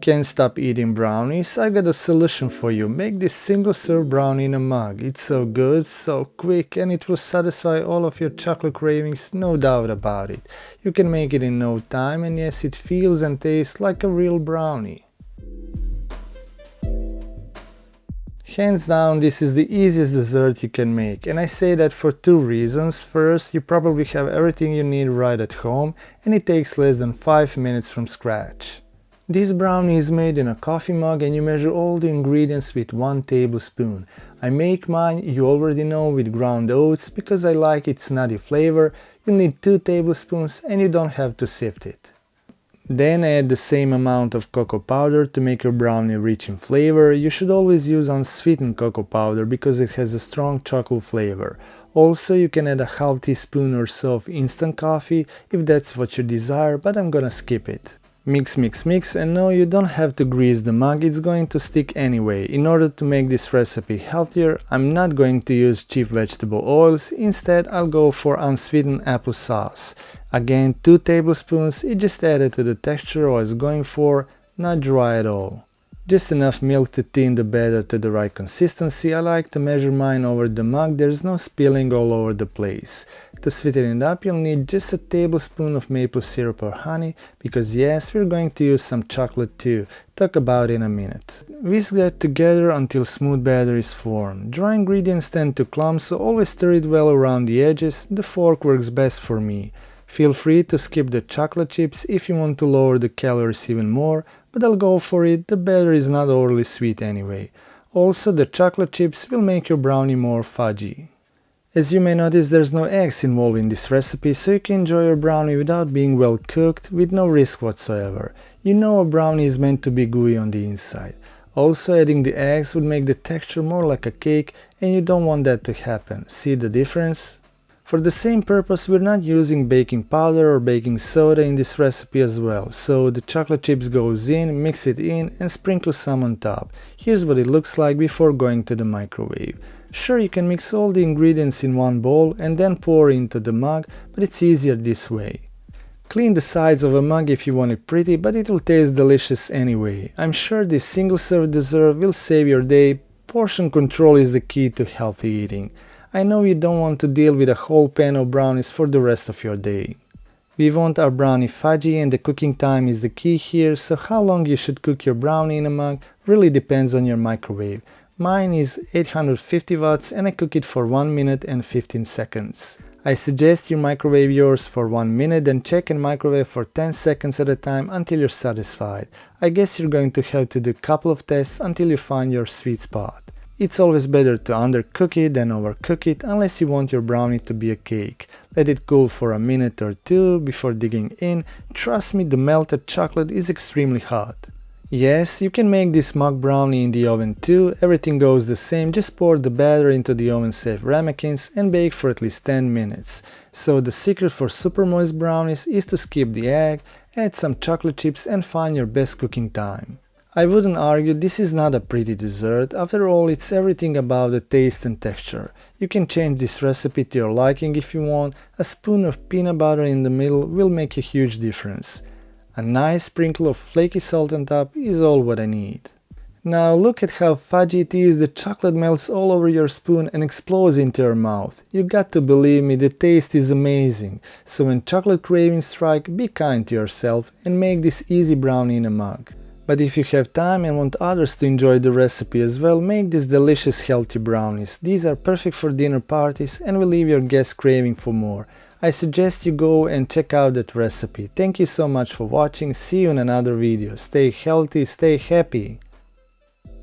Can't stop eating brownies? I got a solution for you. Make this single serve brownie in a mug. It's so good, so quick, and it will satisfy all of your chocolate cravings, no doubt about it. You can make it in no time, and yes, it feels and tastes like a real brownie. Hands down, this is the easiest dessert you can make, and I say that for two reasons. First, you probably have everything you need right at home, and it takes less than 5 minutes from scratch. This brownie is made in a coffee mug and you measure all the ingredients with 1 tablespoon. I make mine, you already know, with ground oats because I like its nutty flavor. You need 2 tablespoons and you don't have to sift it. Then add the same amount of cocoa powder to make your brownie rich in flavor. You should always use unsweetened cocoa powder because it has a strong chocolate flavor. Also, you can add a half teaspoon or so of instant coffee if that's what you desire, but I'm gonna skip it. Mix, mix, mix, and no, you don't have to grease the mug, it's going to stick anyway. In order to make this recipe healthier, I'm not going to use cheap vegetable oils, instead I'll go for unsweetened applesauce. Again, 2 tablespoons, it just added to the texture I was going for, not dry at all. Just enough milk to thin the batter to the right consistency. I like to measure mine over the mug, there's no spilling all over the place. To sweeten it up, you'll need just a tablespoon of maple syrup or honey, because yes, we're going to use some chocolate too. Talk about it in a minute. Whisk that together until smooth batter is formed. Dry ingredients tend to clump, so always stir it well around the edges. The fork works best for me. Feel free to skip the chocolate chips if you want to lower the calories even more, but I'll go for it, the batter is not overly sweet anyway. Also, the chocolate chips will make your brownie more fudgy. As you may notice, there's no eggs involved in this recipe, so you can enjoy your brownie without being well cooked, with no risk whatsoever. You know a brownie is meant to be gooey on the inside. Also, adding the eggs would make the texture more like a cake, and you don't want that to happen. See the difference? For the same purpose, we're not using baking powder or baking soda in this recipe as well, so the chocolate chips goes in, mix it in, and sprinkle some on top. Here's what it looks like before going to the microwave. Sure, you can mix all the ingredients in one bowl and then pour into the mug, but it's easier this way. Clean the sides of a mug if you want it pretty, but it will taste delicious anyway. I'm sure this single-serve dessert will save your day. Portion control is the key to healthy eating. I know you don't want to deal with a whole pan of brownies for the rest of your day. We want our brownie fudgy and the cooking time is the key here, so how long you should cook your brownie in a mug really depends on your microwave. Mine is 850 watts and I cook it for 1 minute and 15 seconds. I suggest you microwave yours for 1 minute and check and microwave for 10 seconds at a time until you're satisfied. I guess you're going to have to do a couple of tests until you find your sweet spot. It's always better to undercook it than overcook it unless you want your brownie to be a cake. Let it cool for a minute or two before digging in. Trust me, the melted chocolate is extremely hot. Yes, you can make this mug brownie in the oven too, everything goes the same, just pour the batter into the oven-safe ramekins and bake for at least 10 minutes. So the secret for super moist brownies is to skip the egg, add some chocolate chips and find your best cooking time. I wouldn't argue this is not a pretty dessert, after all it's everything about the taste and texture. You can change this recipe to your liking if you want, a spoon of peanut butter in the middle will make a huge difference. A nice sprinkle of flaky salt on top is all what I need. Now look at how fudgy it is, the chocolate melts all over your spoon and explodes into your mouth. You got to believe me, the taste is amazing. So when chocolate cravings strike, be kind to yourself and make this easy brownie in a mug. But if you have time and want others to enjoy the recipe as well, make these delicious healthy brownies. These are perfect for dinner parties and will leave your guests craving for more. I suggest you go and check out that recipe. Thank you so much for watching, see you in another video. Stay healthy, stay happy!